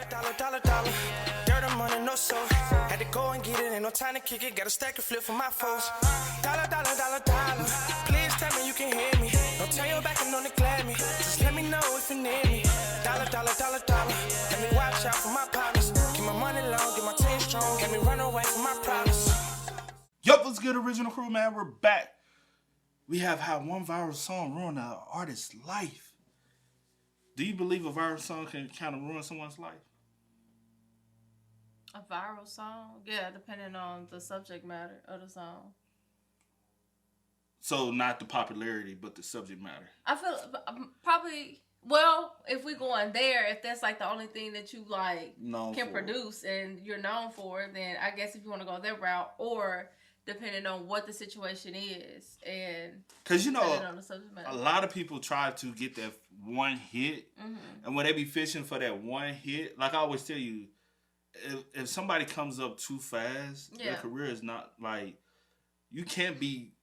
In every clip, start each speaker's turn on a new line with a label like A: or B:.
A: Dollar. Dirt on money, no soul. Had to go and get it, ain't no time to kick it. Got a stack and flip for my foes. Dollar. Please tell me you can hear me. Don't turn your back and don't neglect me. Just let me know if you need me. Dollar. Let me watch out for my partners. Keep my money long, get my team strong. Let me run away from my problems.
B: Yup, what's good, original crew, man? We're back. We have had one viral song ruin an artist's life. Do you believe a viral song can kind of ruin someone's life?
C: A viral song? Yeah, depending on the subject matter of the song.
B: So not the popularity, but the subject matter.
C: I feel probably, well, if we go on there, if that's like the only thing that you like can produce and you're known for, then I guess if you want to go that route, or depending on what the situation is, and
B: because you know a lot of people try to get that one hit, and when they be fishing for that one hit, like I always tell you, if somebody comes up too fast, their career is not like, you can't be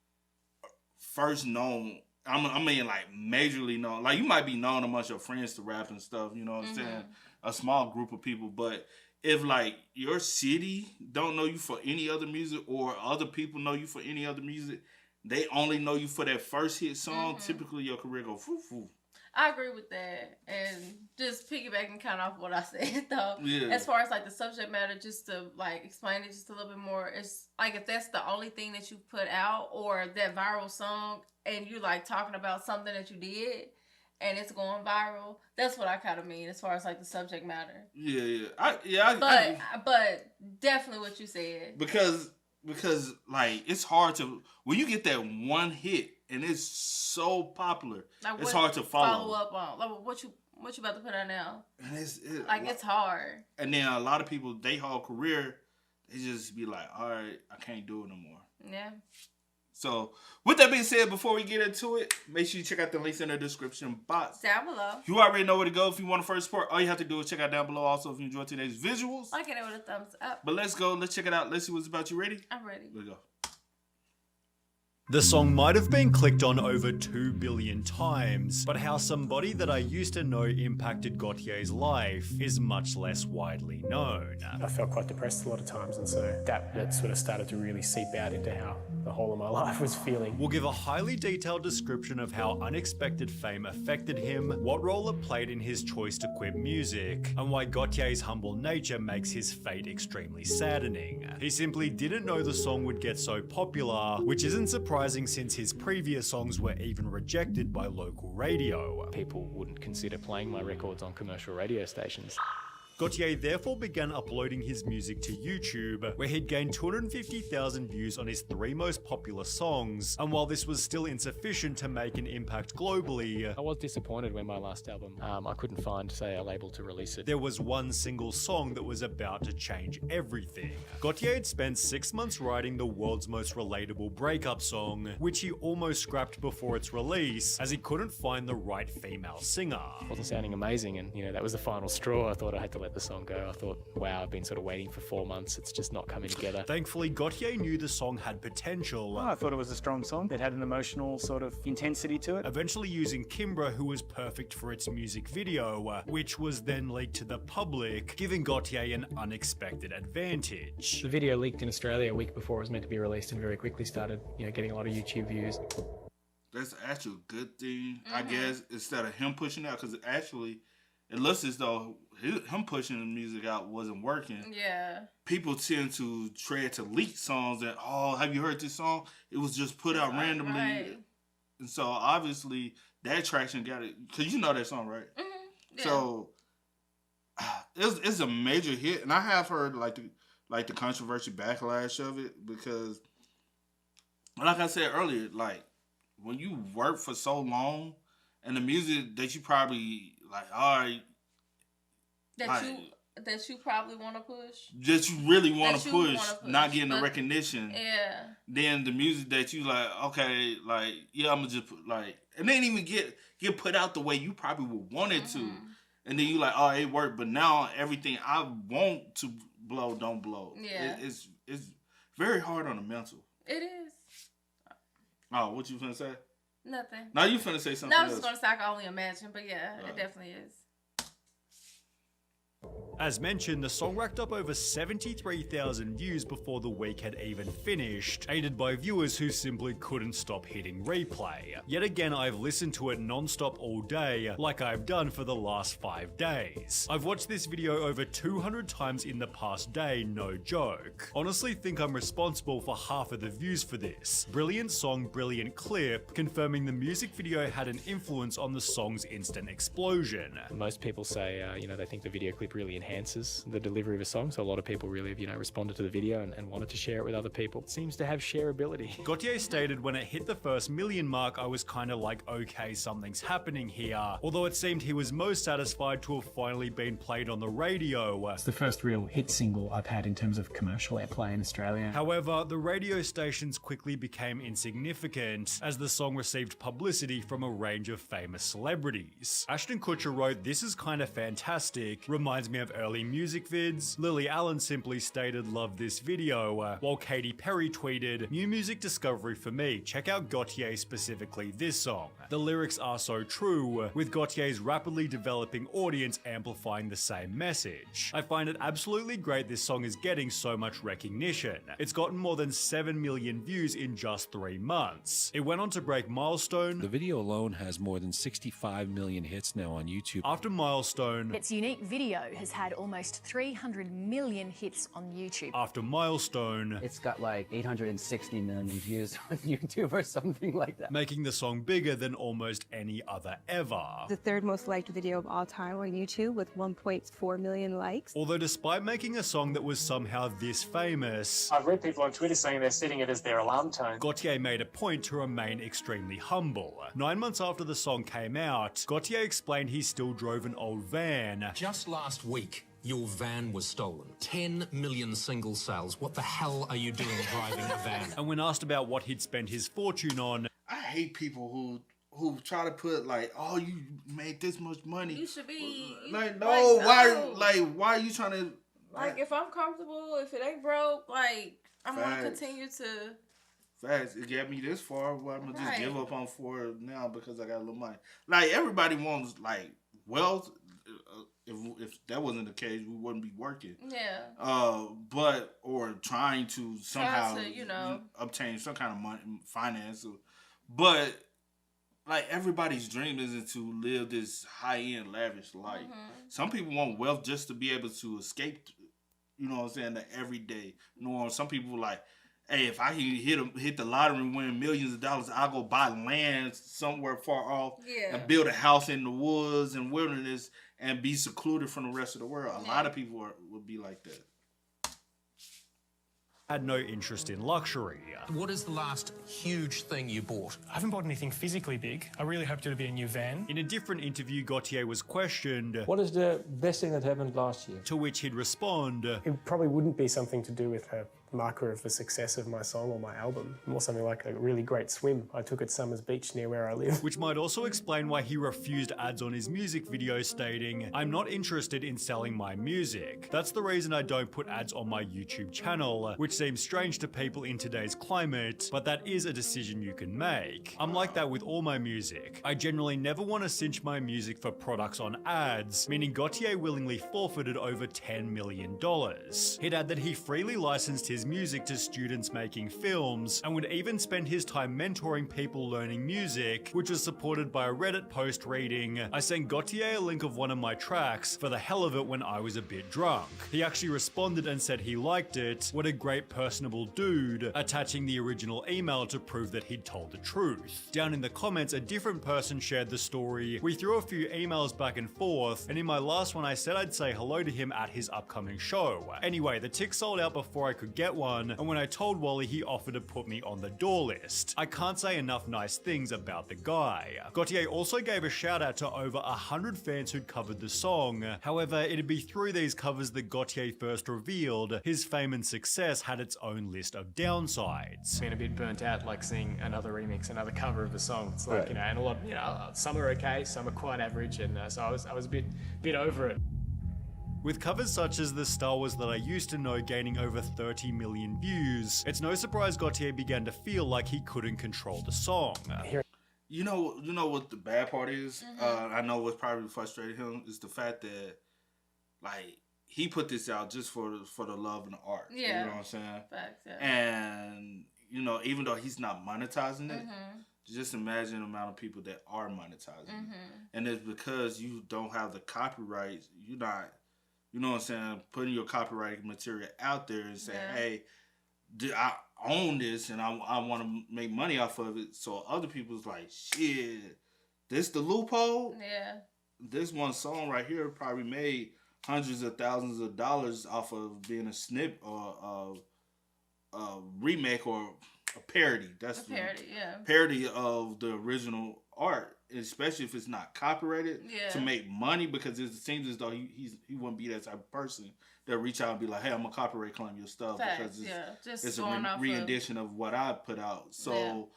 B: first known. I mean, like majorly known. Like you might be known amongst your friends to rap and stuff. You know what I'm saying? A small group of people, but if like your city don't know you for any other music, or other people know you for any other music, they only know you for that first hit song. Typically, your career go foo.
C: I agree with that, and just piggybacking kind of off what I said though. Yeah. As far as like the subject matter, just to like explain it just a little bit more, it's like if that's the only thing that you put out, or that viral song, and you like talking about something that you did, and it's going viral. That's what I kind of mean as far as like the subject matter. But definitely what you said. Because
B: like it's hard to, when you get that one hit and it's so popular, like it's hard to follow
C: up on. Like what you about to put out now?
B: And
C: it's hard.
B: And then a lot of people, they whole career, they just be like, all right, I can't do it no more.
C: Yeah.
B: So, with that being said, before we get into it, make sure you check out the links in the description box.
C: Down below.
B: You already know where to go if you want to first support. All you have to do is check out down below. Also, if you enjoyed today's visuals.
C: Like it with a thumbs up.
B: But let's go. Let's check it out. Let's see what's about. You ready?
C: I'm ready.
B: Let's go.
D: The song might have been clicked on over 2 billion times, but how somebody that I used to know impacted Gotye's life is much less widely known.
E: I felt quite depressed a lot of times, and so that sort of started to really seep out into how the whole of my life was feeling.
D: We'll give a highly detailed description of how unexpected fame affected him, what role it played in his choice to quit music, and why Gotye's humble nature makes his fate extremely saddening. He simply didn't know the song would get so popular, which isn't surprising since his previous songs were even rejected by local radio.
E: People wouldn't consider playing my records on commercial radio stations.
D: Gotye therefore began uploading his music to YouTube, where he'd gained 250,000 views on his 3 most popular songs, and while this was still insufficient to make an impact globally,
E: I was disappointed when my last album, I couldn't find, say, a label to release it.
D: There was one single song that was about to change everything. Gotye had spent 6 months writing the world's most relatable breakup song, which he almost scrapped before its release, as he couldn't find the right female singer.
E: It wasn't sounding amazing, and that was the final straw. I thought I had to let the song go. I thought, wow, I've been sort of waiting for 4 months. It's just not coming together.
D: Thankfully, Gotye knew the song had potential.
F: I thought it was a strong song. It had an emotional sort of intensity to it.
D: Eventually using Kimbra, who was perfect for its music video, which was then leaked to the public, giving Gotye an unexpected advantage.
E: The video leaked in Australia a week before it was meant to be released, and very quickly started, getting a lot of YouTube views.
B: That's actually a good thing, I guess, instead of him pushing out, because actually it looks as though him pushing the music out wasn't working.
C: Yeah.
B: People tend to try to leak songs that, oh, have you heard this song? It was just put out randomly. Right. And so obviously that traction got it, because you know that song, right? Yeah. So it's a major hit, and I have heard like the controversy backlash of it, because like I said earlier, like when you work for so long and the music that you probably like, all right,
C: that you probably want to push,
B: that you really want to push, not getting the recognition.
C: Yeah.
B: Then the music that you like, okay, like, yeah, I'm gonna just put, like, and then even get put out the way you probably would want it to, and then you like, oh, it worked, but now everything I want to blow don't blow.
C: Yeah.
B: It's very hard on the mental.
C: It is.
B: Oh, what you finna say?
C: Nothing.
B: Now you finna say something else.
C: No, I was just gonna say I can only imagine, but yeah, it definitely is.
D: As mentioned, the song racked up over 73,000 views before the week had even finished, aided by viewers who simply couldn't stop hitting replay. Yet again, I've listened to it non-stop all day, like I've done for the last 5 days. I've watched this video over 200 times in the past day, no joke. Honestly think I'm responsible for half of the views for this. Brilliant song, brilliant clip, confirming the music video had an influence on the song's instant explosion.
E: Most people say, they think the video clip really enhances the delivery of a song, so a lot of people really have, responded to the video and wanted to share it with other people. It seems to have shareability.
D: Gotye stated when it hit the first million mark, I was kinda like, okay, something's happening here. Although it seemed he was most satisfied to have finally been played on the radio.
F: It's the first real hit single I've had in terms of commercial airplay in Australia.
D: However, the radio stations quickly became insignificant as the song received publicity from a range of famous celebrities. Ashton Kutcher wrote, "This is kinda fantastic, reminds me of early music vids." Lily Allen simply stated, "Love this video," while Katy Perry tweeted, "New music discovery for me, check out Gotye, specifically this song. The lyrics are so true, with Gotye's rapidly developing audience amplifying the same message. I find it absolutely great this song is getting so much recognition. It's gotten more than 7 million views in just 3 months. It went on to break Milestone.
G: The video alone has more than 65 million hits now on YouTube.
D: After Milestone.
H: Its unique video has had almost 300 million hits on YouTube.
D: After Milestone.
I: It's got like 860 million views on YouTube or something like that.
D: Making the song bigger than almost any other ever.
J: The third most liked video of all time on YouTube with 1.4 million likes.
D: Although despite making a song that was somehow this famous,
F: I've read people on Twitter saying they're setting it as their alarm tone.
D: Gotye made a point to remain extremely humble. 9 months after the song came out, Gotye explained he still drove an old van.
K: Just last week, your van was stolen. 10 million single sales. What the hell are you doing driving a van?
D: And when asked about what he'd spent his fortune on,
B: I hate people who try to put like, oh, you made this much money.
C: You should be
B: like, no, why are you trying to
C: like if I'm comfortable, if it ain't broke, like I'm gonna continue to
B: Facts. It got me this far, but I'm gonna just give up on for it now because I got a little money. Like everybody wants like wealth. If that wasn't the case, we wouldn't be working.
C: Yeah.
B: But or trying to somehow
C: to,
B: obtain some kind of money, finance. But like everybody's dream isn't to live this high end lavish life. Mm-hmm. Some people want wealth just to be able to escape. You know what I'm saying? The everyday norm. Some people like, hey, if I can hit the lottery and win millions of dollars, I'll go buy land somewhere far off and build a house in the woods and wilderness and be secluded from the rest of the world. A lot of people would be like that.
D: Had no interest in luxury.
K: What is the last huge thing you bought?
L: I haven't bought anything physically big. I really hoped it would be a new van.
D: In a different interview, Gotye was questioned,
M: what is the best thing that happened last year?
D: To which he'd respond,
L: it probably wouldn't be something to do with a marker of the success of my song or my album. More something like a really great swim I took at Summers Beach near where I live.
D: Which might also explain why he refused ads on his music video stating, I'm not interested in selling my music. That's the reason I don't put ads on my YouTube channel, which seems strange to people in today's climate, but that is a decision you can make. I'm like that with all my music. I generally never want to cinch my music for products on ads, meaning Gotye willingly forfeited over $10 million. He'd add that he freely licensed his music to students making films, and would even spend his time mentoring people learning music, which was supported by a Reddit post reading, I sent Gotye a link of one of my tracks for the hell of it when I was a bit drunk. He actually responded and said he liked it, what a great personable dude, attaching the original email to prove that he'd told the truth. Down in the comments, a different person shared the story. We threw a few emails back and forth, and in my last one I said I'd say hello to him at his upcoming show. Anyway, the tick sold out before I could get one, and when I told Wally, he offered to put me on the door list. I can't say enough nice things about the guy. Gotye also gave a shout out to over 100 fans who'd covered the song. However, it'd be through these covers that Gotye first revealed his fame and success had its own list of downsides.
E: Been a bit burnt out, like seeing another remix, another cover of the song. It's like, and a lot, some are okay, some are quite average, and so I was a bit over it.
D: With covers such as the Star Wars that I used to know gaining over 30 million views, it's no surprise Gotye began to feel like he couldn't control the song.
B: You know what the bad part is? I know what's probably frustrated him is the fact that, like, he put this out just for the love and the art.
C: Yeah.
B: You know what I'm saying?
C: Facts, yeah.
B: And, you know, even though he's not monetizing it, just imagine the amount of people that are monetizing it. And it's because you don't have the copyrights. You're not, you know what I'm saying, putting your copyrighted material out there and saying, hey, I own this and I want to make money off of it. So other people's like, shit, this the loophole?
C: Yeah.
B: This one song right here probably made hundreds of thousands of dollars off of being a snip or a remake or a parody. That's
C: a parody,
B: parody of the original art, especially if it's not copyrighted, to make money, because it seems as though he wouldn't be that type of person that reach out and be like, hey, I'm gonna copyright claim your stuff.
C: Facts,
B: because it's a rendition of what I put out. So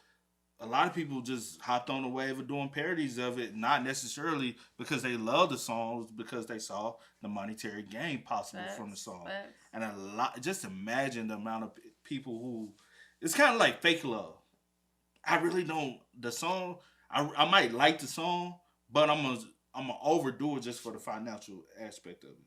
B: a lot of people just hopped on the wave of doing parodies of it, not necessarily because they love the songs, because they saw the monetary gain possible from the song. And a lot, just imagine the amount of people who, it's kind of like fake love. I really don't, the song, I might like the song, but I'm gonna overdo it just for the financial aspect of it.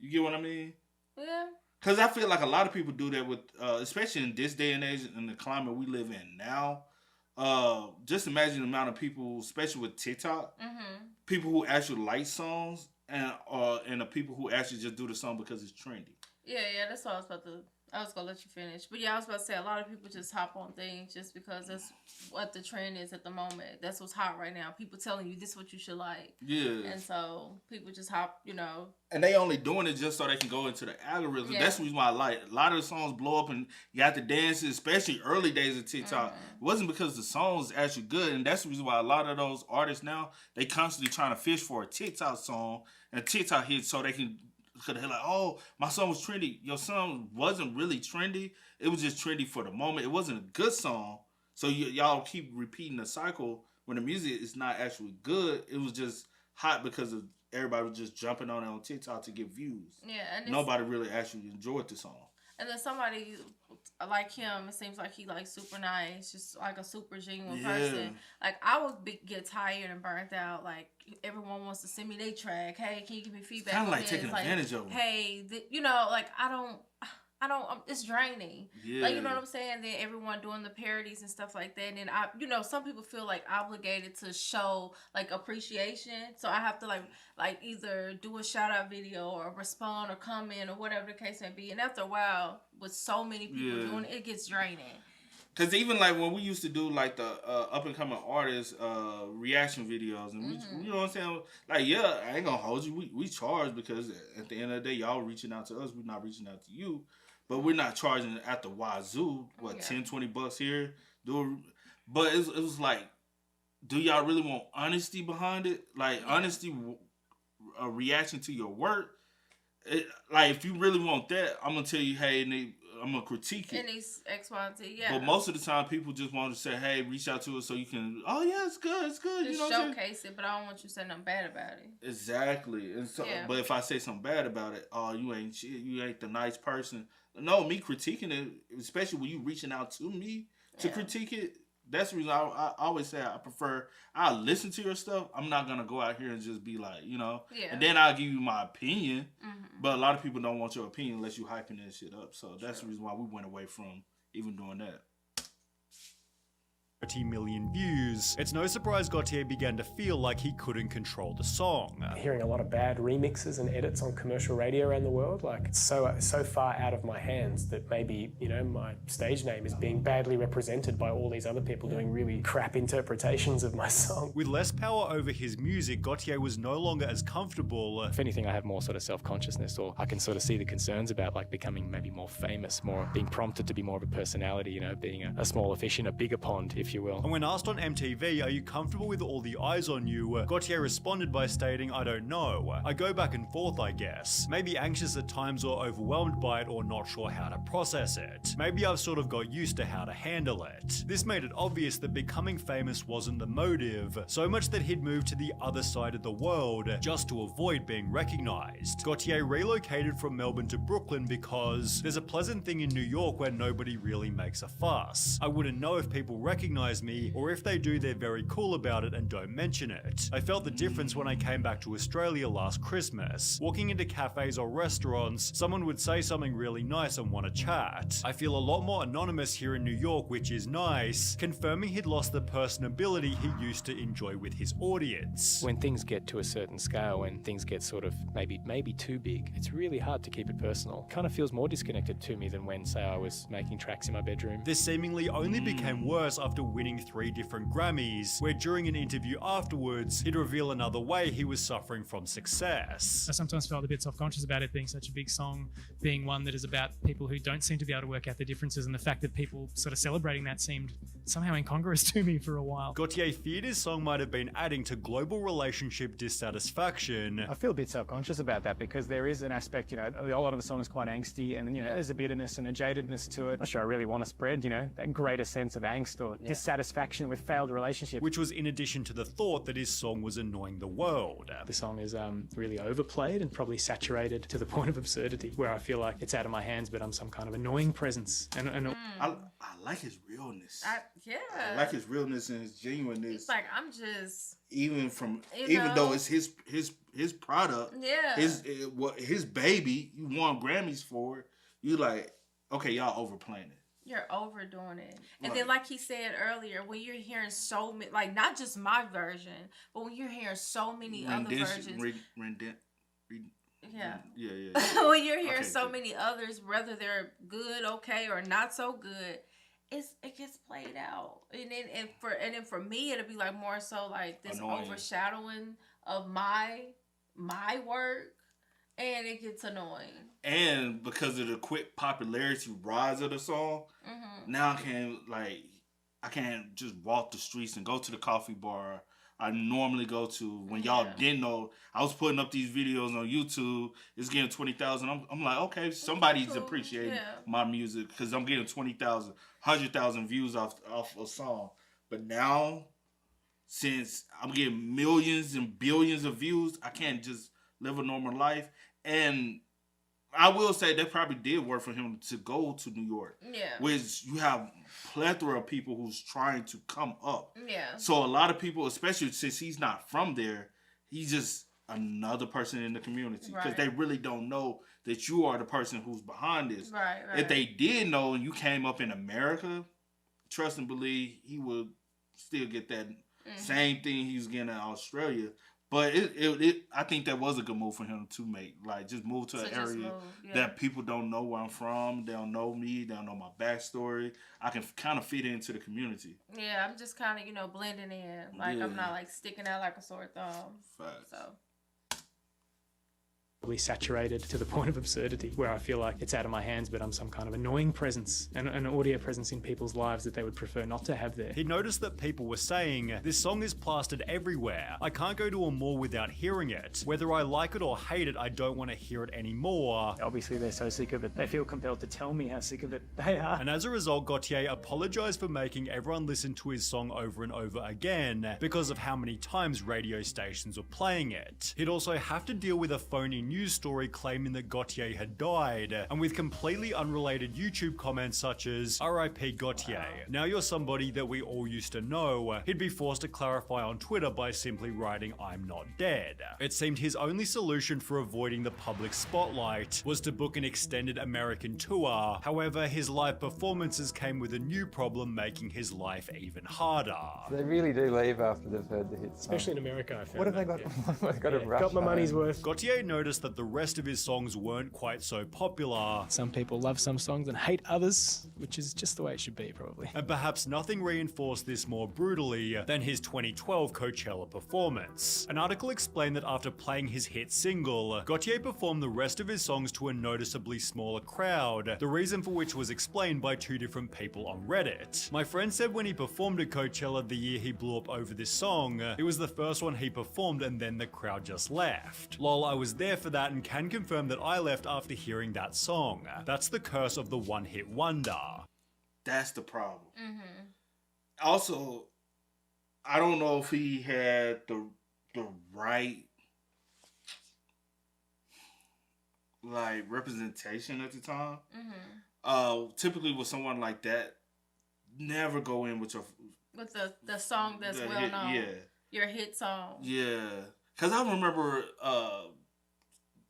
B: You get what I mean?
C: Yeah.
B: Because I feel like a lot of people do that with, especially in this day and age, in the climate we live in now. Just imagine the amount of people, especially with TikTok, people who actually like songs, and the people who actually just do the song because it's trendy.
C: Yeah, that's what I was about to. I was gonna let you finish, but yeah, I was about to say a lot of people just hop on things just because that's what the trend is at the moment. That's what's hot right now. People telling you this is what you should like. Yeah. And so people just hop, you know.
B: And they only doing it just so they can go into the algorithm. Yeah. That's the reason why I like it. A lot of the songs blow up and you got the dances, especially early days of TikTok. It wasn't because the song's actually good, and that's the reason why a lot of those artists now, they constantly trying to fish for a TikTok song and a TikTok hit so they can. Because they're like, oh, my song was trendy. Your song wasn't really trendy. It was just trendy for the moment. It wasn't a good song. So y'all keep repeating the cycle when the music is not actually good. It was just hot because of everybody was just jumping on it on TikTok to get views. Yeah, and nobody really actually enjoyed the song.
C: And then somebody like him, it seems like he like super nice, just like a super genuine person. Like I would get tired and burnt out. Like everyone wants to send me their track. Hey, can you give me feedback?
B: Kind of like taking advantage of them.
C: Hey, you know, like I don't. It's draining. Yeah. Like, you know what I'm saying? Then everyone doing the parodies and stuff like that. And then some people feel like obligated to show like appreciation. So I have to like either do a shout out video or respond or comment or whatever the case may be. And after a while, with so many people doing it, it gets draining.
B: Cause even like when we used to do like the up and coming artists reaction videos, and we, you know what I'm saying? Like, yeah, I ain't gonna hold you. We charge because at the end of the day, y'all reaching out to us. We're not reaching out to you. But we're not charging at the wazoo, $10-$20 here. But it was like, do y'all really want honesty behind it? Like, honesty, a reaction to your work? Like, if you really want that, I'm going to tell you, hey, I'm going to critique it.
C: And these X, Y, and Z, yeah.
B: But most of the time, people just want to say, hey, reach out to us so you can, oh, yeah, it's good.
C: Just
B: you know
C: showcase it, but I don't want you to say nothing bad about it.
B: Exactly. And so, but if I say something bad about it, oh, you ain't shit, you ain't the nice person. No, me critiquing it, especially when you reaching out to me to critique it, that's the reason I always say I'll listen to your stuff. I'm not going to go out here and just be like, you know, and then I'll give you my opinion. But a lot of people don't want your opinion unless you hyping that shit up. So that's the reason why we went away from even doing that.
D: 30 million views, it's no surprise Gotye began to feel like he couldn't control the song.
L: Hearing a lot of bad remixes and edits on commercial radio around the world, like it's so far out of my hands that maybe, you know, my stage name is being badly represented by all these other people doing really crap interpretations of my song.
D: With less power over his music, Gotye was no longer as comfortable.
E: If anything, I have more sort of self-consciousness, or I can sort of see the concerns about like becoming maybe more famous, more being prompted to be more of a personality, you know, being a smaller fish in a bigger pond, if you will.
D: And when asked on MTV, are you comfortable with all the eyes on you, Gotye responded by stating, I don't know. I go back and forth, I guess. Maybe anxious at times or overwhelmed by it or not sure how to process it. Maybe I've sort of got used to how to handle it. This made it obvious that becoming famous wasn't the motive, so much that he'd moved to the other side of the world just to avoid being recognized. Gotye relocated from Melbourne to Brooklyn because there's a pleasant thing in New York where nobody really makes a fuss. I wouldn't know if people recognize recognize me, or if they do, they're very cool about it and don't mention it. I felt the difference when I came back to Australia last Christmas. Walking into cafes or restaurants, someone would say something really nice and want to chat. I feel a lot more anonymous here in New York, which is nice, confirming he'd lost the personability he used to enjoy with his audience.
E: When things get to a certain scale, when things get sort of maybe too big, it's really hard to keep it personal. Kind of feels more disconnected to me than when, say, I was making tracks in my bedroom.
D: This seemingly only became worse after winning 3 different Grammys, where during an interview afterwards, he'd reveal another way he was suffering from success.
N: I sometimes felt a bit self-conscious about it being such a big song, being one that is about people who don't seem to be able to work out the differences, and the fact that people sort of celebrating that seemed somehow incongruous to me for a while.
D: Gotye feared his song might have been adding to global relationship dissatisfaction.
F: I feel a bit self-conscious about that because there is an aspect, a lot of the song is quite angsty, and there's a bitterness and a jadedness to it. I'm not sure I really want to spread, that greater sense of angst or dissatisfaction with failed relationships.
D: Which was in addition to the thought that his song was annoying the world.
L: The song is really overplayed and probably saturated to the point of absurdity, where I feel like it's out of my hands, but I'm some kind of annoying presence.
B: I like his realness.
C: I
B: like his realness and his genuineness.
C: It's like, I'm just...
B: Even though it's his product, his baby, you won Grammys for it, you like, okay, y'all overplaying it.
C: You're overdoing it. And then, like he said earlier, when you're hearing so many, like, not just my version, but when you're hearing so many other versions. When you're hearing many others, whether they're good, okay, or not so good, it gets played out. And then for me, it'll be like more so like this overshadowing of my work. And it gets annoying.
B: And because of the quick popularity rise of the song, now I can't just walk the streets and go to the coffee bar I normally go to when y'all didn't know. I was putting up these videos on YouTube. It's getting 20,000. I'm like, okay, somebody's appreciating my music because I'm getting 20,000, 100,000 views off a song. But now, since I'm getting millions and billions of views, I can't just live a normal life. And I will say that probably did work for him to go to New York. Yeah. Which you have plethora of people who's trying to come up. Yeah. So a lot of people, especially since he's not from there, he's just another person in the community. Because they really don't know that you are the person who's behind this. Right. If they did know and you came up in America, trust and believe he would still get that same thing he was getting in Australia. But I think that was a good move for him to make. Like, just move to an area that people don't know where I'm from. They don't know me. They don't know my backstory. I can kind of fit into the community.
C: Yeah, I'm just kind of, blending in. Like, I'm not, like, sticking out like a sore thumb. Facts. So.
L: Saturated to the point of absurdity, where I feel like it's out of my hands, but I'm some kind of annoying presence and an audio presence in people's lives that they would prefer not to have there.
D: He noticed that people were saying, this song is plastered everywhere. I can't go to a mall without hearing it. Whether I like it or hate it, I don't want to hear it anymore.
F: Obviously, they're so sick of it. They feel compelled to tell me how sick of it they are.
D: And as a result, Gotye apologized for making everyone listen to his song over and over again because of how many times radio stations were playing it. He'd also have to deal with a phony news story claiming that Gotye had died, and with completely unrelated YouTube comments such as RIP Gotye, now you're somebody that we all used to know. He'd be forced to clarify on Twitter by simply writing I'm not dead. It seemed his only solution for avoiding the public spotlight was to book an extended American tour. However, his live performances came with a new problem, making his life even harder.
M: They really do leave after they've heard the hits.
L: Especially in America, I found.
M: What have they got? They've got to rush
L: got my money's worth.
D: Gotye noticed that the rest of his songs weren't quite so popular.
E: Some people love some songs and hate others, which is just the way it should be, probably.
D: And perhaps nothing reinforced this more brutally than his 2012 Coachella performance. An article explained that after playing his hit single, Gotye performed the rest of his songs to a noticeably smaller crowd, the reason for which was explained by 2 different people on Reddit. My friend said when he performed at Coachella the year he blew up over this song, it was the first one he performed and then the crowd just left. Lol, I was there for that and can confirm that I left after hearing that song. That's the curse of the one-hit wonder.
B: That's the problem. Also, I don't know if he had the right representation at the time. Typically with someone like that, never go in with
C: With the song that's well known. Yeah. Your hit song.
B: Yeah. Because I remember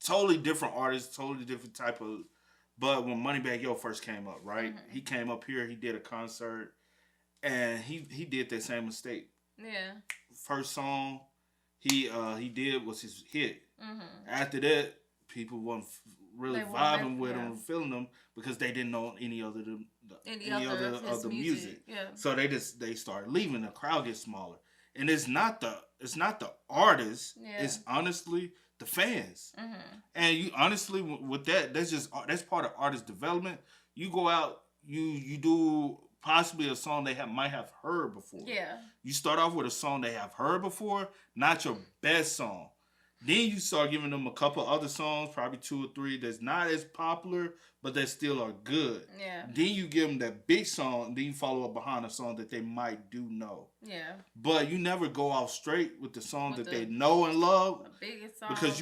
B: totally different artists, totally different type of... But when Moneybagg Yo first came up, right? Mm-hmm. He came up here, he did a concert, and he did that same mistake.
C: Yeah.
B: First song he did was his hit. Mm-hmm. After that, people weren't really vibing with him, feeling him, because they didn't know any other of the music.
C: Yeah.
B: So they started leaving. The crowd gets smaller, and it's not the artist. Yeah. It's honestly the fans. Mm-hmm. And you honestly with that's part of artist development. You go out, you do possibly a song they might have heard before.
C: Yeah.
B: You start off with a song they have heard before, not your best song. Then you start giving them a couple other songs, probably 2 or 3 that's not as popular, but that still are good.
C: Yeah.
B: Then you give them that big song, and then you follow up behind a song that they might do know.
C: Yeah.
B: But you never go off straight with the song that they know and love.
C: The biggest song.
B: Because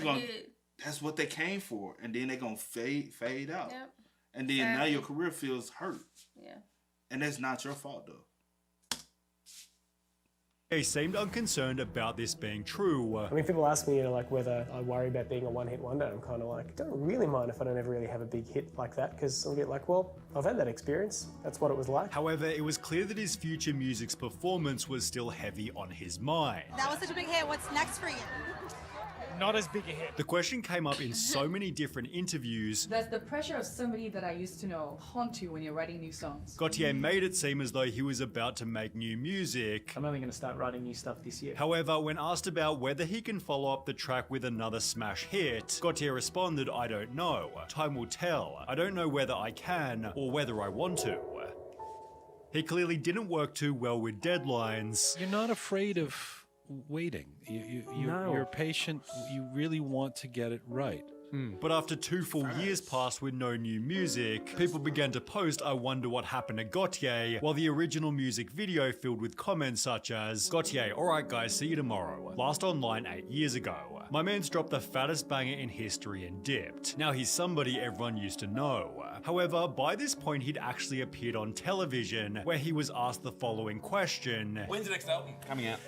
B: that's what they came for. And then they're going to fade out.
C: Yep.
B: And then now your career feels hurt.
C: Yeah.
B: And that's not your fault, though.
D: He seemed unconcerned about this being true.
L: I mean, people ask me, like, whether I worry about being a one-hit wonder. I'm kind of like, don't really mind if I don't ever really have a big hit like that, because I'm a bit like, well, I've had that experience. That's what it was like.
D: However, it was clear that his future music's performance was still heavy on his mind.
O: That was such a big hit. What's next for you?
N: Not as big a hit.
D: The question came up in so many different interviews.
P: Does the pressure of somebody that I used to know haunt you when you're writing new songs?
D: Gotye made it seem as though he was about to make new music.
F: I'm only going to start writing new stuff this year.
D: However, when asked about whether he can follow up the track with another smash hit, Gotye responded, "I don't know. Time will tell. I don't know whether I can or whether I want to." He clearly didn't work too well with deadlines.
G: You're not afraid of waiting. You're patient. You really want to get it right.
D: But after 2 full years passed with no new music, people began to post, "I wonder what happened to Gotye," while the original music video filled with comments such as, "Gotye, alright guys, see you tomorrow. Last online 8 years ago. My man's dropped the fattest banger in history and dipped. Now he's somebody everyone used to know." However, by this point he'd actually appeared on television, where he was asked the following question.
Q: When's the next album coming out?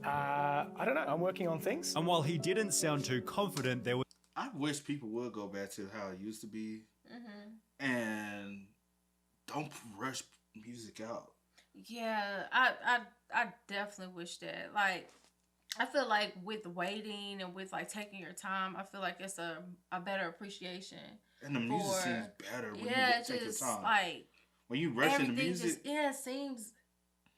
L: I don't know. I'm working on things.
D: And while he didn't sound too confident, there was...
B: I wish people would go back to how it used to be. Mm-hmm. And don't rush music out.
C: Yeah, I definitely wish that. Like, I feel like with waiting and with like taking your time, I feel like it's a better appreciation.
B: And the music seems better when you take your time.
C: Like,
B: when you rush in the music,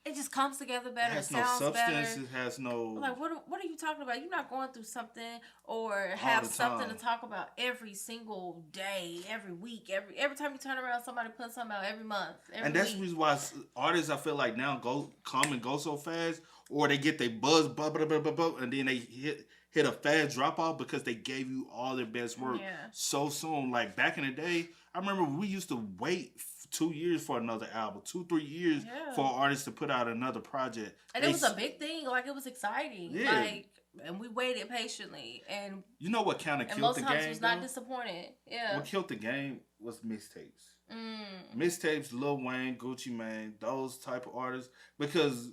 C: it just comes together better.
B: It has
C: no
B: substance.
C: Better.
B: It has no...
C: Like, what are you talking about? You're not going through something or have something to talk about every single day, every week, every time you turn around, somebody puts something out every month,
B: and that's the reason why artists, I feel like, now come and go so fast, or they get their buzz, and then they hit a fast drop off because they gave you all their best work so soon. Like, back in the day, I remember we used to wait 2 years for another album, 2-3 years for an artist to put out another project.
C: And it was a big thing. Like, it was exciting. Yeah. Like, and we waited patiently. And
B: you know what kind of killed the game?
C: Most times was not disappointed. Yeah.
B: What killed the game was mixtapes. Mixtapes, Lil Wayne, Gucci Mane, those type of artists, because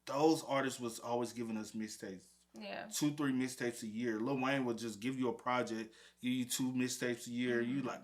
B: those artists was always giving us mixtapes.
C: Yeah.
B: 2-3 mixtapes a year. Lil Wayne would just give you a project, give you 2 mixtapes a year. You like,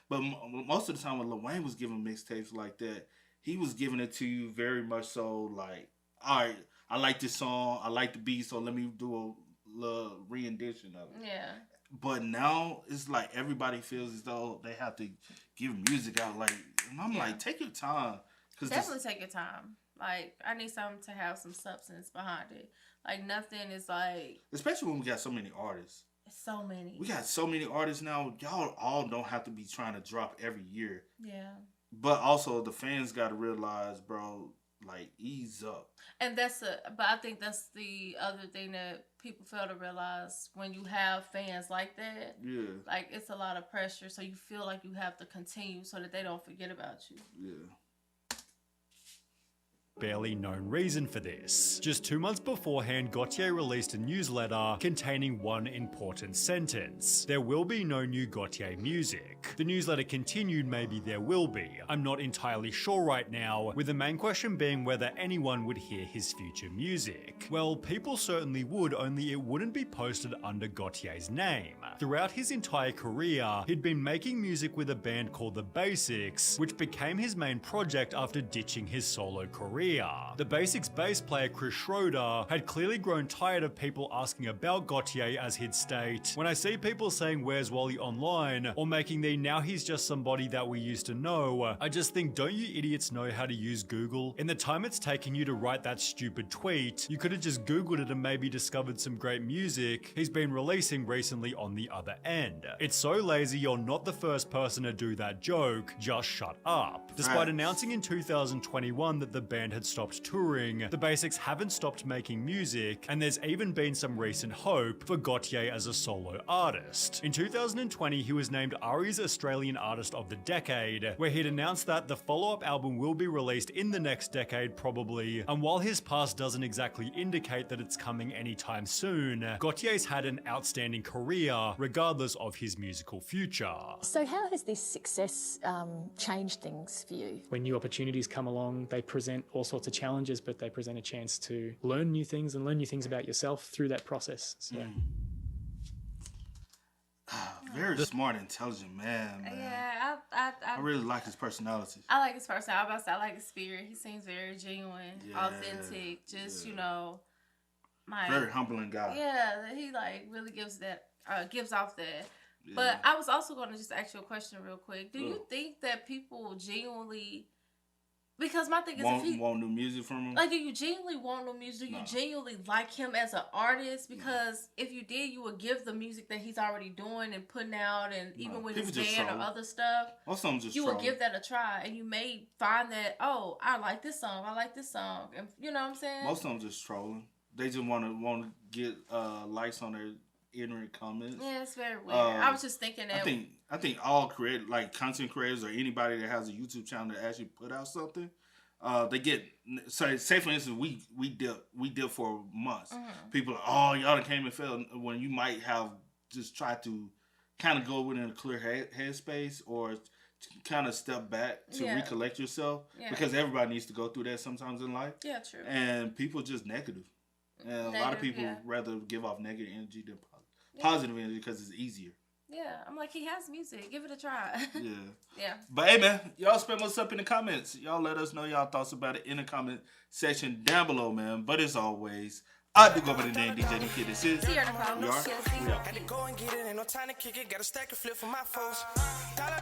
B: but most of the time when Lil Wayne was giving mixtapes like that, he was giving it to you very much so like, all right, I like this song, I like the beat, so let me do a little rendition of it.
C: Yeah.
B: But now it's like everybody feels as though they have to give music out. Like, and I'm like, take your time.
C: Definitely take your time. Like, I need something to have some substance behind it. Like, nothing is like...
B: Especially when we got so many artists.
C: So many.
B: We got so many artists now. Y'all all don't have to be trying to drop every year.
C: Yeah.
B: But also, the fans got to realize, bro, like, ease up.
C: And but I think that's the other thing that people fail to realize when you have fans like that.
B: Yeah.
C: Like, it's a lot of pressure, so you feel like you have to continue so that they don't forget about you.
B: Yeah.
D: barely known reason for this. Just 2 months beforehand, Gotye released a newsletter containing one important sentence: there will be no new Gotye music. The newsletter continued, maybe there will be. I'm not entirely sure right now, with the main question being whether anyone would hear his future music. Well, people certainly would, only it wouldn't be posted under Gotye's name. Throughout his entire career, he'd been making music with a band called The Basics, which became his main project after ditching his solo career. The Basics bass player Chris Schroeder had clearly grown tired of people asking about Gotye, as he'd state, "When I see people saying where's Wally online, or making the now he's just somebody that we used to know, I just think, don't you idiots know how to use Google? In the time it's taken you to write that stupid tweet, you could have just Googled it and maybe discovered some great music he's been releasing recently on the other end. It's so lazy, you're not the first person to do that joke, just shut up." Despite announcing in 2021 that the band had stopped touring, the Basics haven't stopped making music, and there's even been some recent hope for Gotye as a solo artist. In 2020, he was named ARI's Australian Artist of the Decade, where he'd announced that the follow-up album will be released in the next decade probably, and while his past doesn't exactly indicate that it's coming anytime soon, Gotye's had an outstanding career regardless of his musical future.
H: So how has this success changed things for you?
L: When new opportunities come along, they present all sorts of challenges, but they present a chance to learn new things and learn new things about yourself through that process. So.
B: Very smart, intelligent man.
C: Yeah,
B: I really like his personality.
C: I like his personality. I was about to say, I like his spirit. He seems very genuine, authentic. Just you know, like
B: very humbling guy.
C: Yeah, he like really gives off that.
B: Yeah.
C: But I was also going to just ask you a question real quick. Do you think that people genuinely? Because my thing is, if he
B: want new music from him,
C: like, do you genuinely want new music? Do you genuinely like him as an artist? Because if you did, you would give the music that he's already doing and putting out, and even with his band or other stuff, you would give that a try, and you may find that, oh, I like this song, and you know what I'm saying?
B: Most of them just trolling. They just want to get likes on their ignorant comments.
C: Yeah, it's very weird. I was just thinking that.
B: I think all content creators or anybody that has a YouTube channel that actually put out something, they get. So say for instance, we dip for months. Mm-hmm. People are, oh, y'all done came and failed, when you might have just tried to kind of go within a clear headspace or kind of step back to recollect yourself, because everybody needs to go through that sometimes in life.
C: Yeah, true.
B: And people just negative. And a lot of people rather give off negative energy than positive energy because it's easier.
C: Yeah, I'm like, he has music. Give it a try. Yeah.
B: But hey, man, y'all spam us up in the comments. Y'all let us know y'all thoughts about it in the comment section down below, man. But as always, I do go by the name DJ Nikki. This is
C: we are.
A: Had to go and get it, ain't no time to kick it. Got a stack and flip for my folks. Dollar.